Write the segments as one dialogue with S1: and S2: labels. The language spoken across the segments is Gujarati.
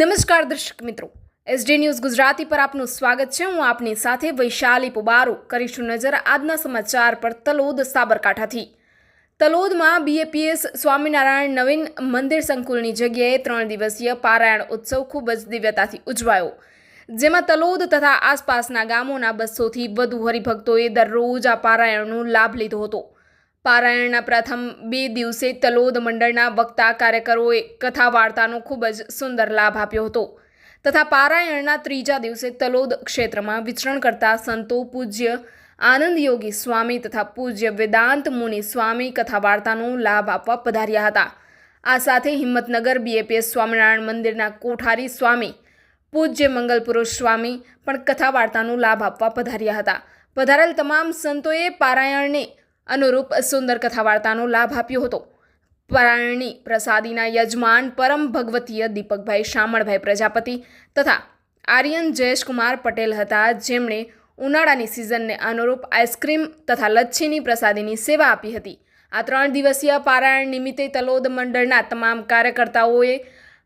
S1: નમસ્કાર દર્શક મિત્રો, એસડી ન્યૂઝ ગુજરાતી પર આપનું સ્વાગત છે। હું આપની સાથે વૈશાલી પુબારુ કરીશું નજર આજના સમાચાર પર। તલોદ સાબરકાંઠાથી તલોદમાં બીએપીએસ સ્વામિનારાયણ નવીન મંદિર સંકુલની જગ્યાએ 3 દિવસીય પારાયણ ઉત્સવ ખૂબ જ દિવ્યતાથી ઉજવાયો, જેમાં તલોદ તથા આસપાસના ગામોના 200થી વધુ હરિભક્તોએ દરરોજ આ પારાયણનો લાભ લીધો હતો। પારાયણના પ્રથમ 2 દિવસે તલોદ મંડળના વક્તા કાર્યકરોએ કથા વાર્તાનો ખૂબ જ સુંદર લાભ આપ્યો હતો તથા પારાયણના 3જા દિવસે તલોદ ક્ષેત્રમાં વિચરણ કરતા સંતો પૂજ્ય આનંદ યોગી સ્વામી તથા પૂજ્ય વેદાંત મુનિ સ્વામી કથા વાર્તાનો લાભ આપવા પધાર્યા હતા। આ સાથે હિંમતનગર બીએપીએસ સ્વામિનારાયણ મંદિરના કોઠારી સ્વામી પૂજ્ય મંગલપુરુષ સ્વામી પણ કથા વાર્તાનો લાભ આપવા પધાર્યા હતા। પધારેલ તમામ સંતોએ પારાયણને અનુરૂપ સુંદર કથા વાર્તાનો લાભ આપ્યો હતો। પારાયણની પ્રસાદીના યજમાન પરમ ભગવતીય દીપકભાઈ શામળભાઈ પ્રજાપતિ તથા આર્યન જયેશકુમાર પટેલ હતા, જેમણે ઉનાળાની સિઝનને અનુરૂપ આઈસ્ક્રીમ તથા લચ્છીની પ્રસાદીની સેવા આપી હતી। આ 3 દિવસીય પારાયણ નિમિત્તે તલોદ મંડળના તમામ કાર્યકર્તાઓએ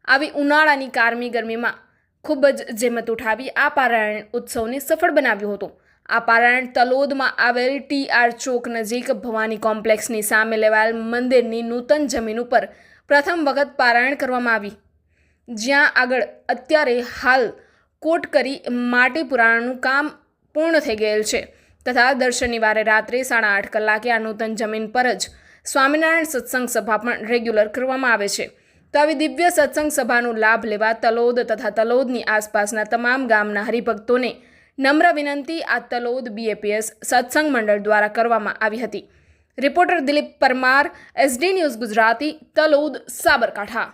S1: આવી ઉનાળાની કારમી ગરમીમાં ખૂબ જ જહેમત ઉઠાવી આ પારાયણ ઉત્સવને સફળ બનાવ્યો હતો। આ પારાયણ તલોદમાં આવેલ ટીઆર ચોક નજીક ભવાની કોમ્પ્લેક્સની સામે લેવાયેલ મંદિરની નૂતન જમીન ઉપર પ્રથમ વખત પારાયણ કરવામાં આવી, જ્યાં આગળ અત્યારે હાલ કોટ કરી માટી પુરાણનું કામ પૂર્ણ થઈ ગયેલ છે તથા દર શનિવારે રાત્રે 8:30 કલાકે આ નૂતન જમીન પર જ સ્વામિનારાયણ સત્સંગ સભા પણ રેગ્યુલર કરવામાં આવે છે। તો આવી દિવ્ય સત્સંગ સભાનો લાભ લેવા તલોદ તથા તલોદની આસપાસના તમામ ગામના હરિભક્તોને નમ્ર વિનંતી આ તલોદ બીએપીએસ સત્સંગ મંડળ દ્વારા કરવામાં આવી હતી। Reporter Dilip Parmar, SD news Gujarati, Talod, Sabarkantha.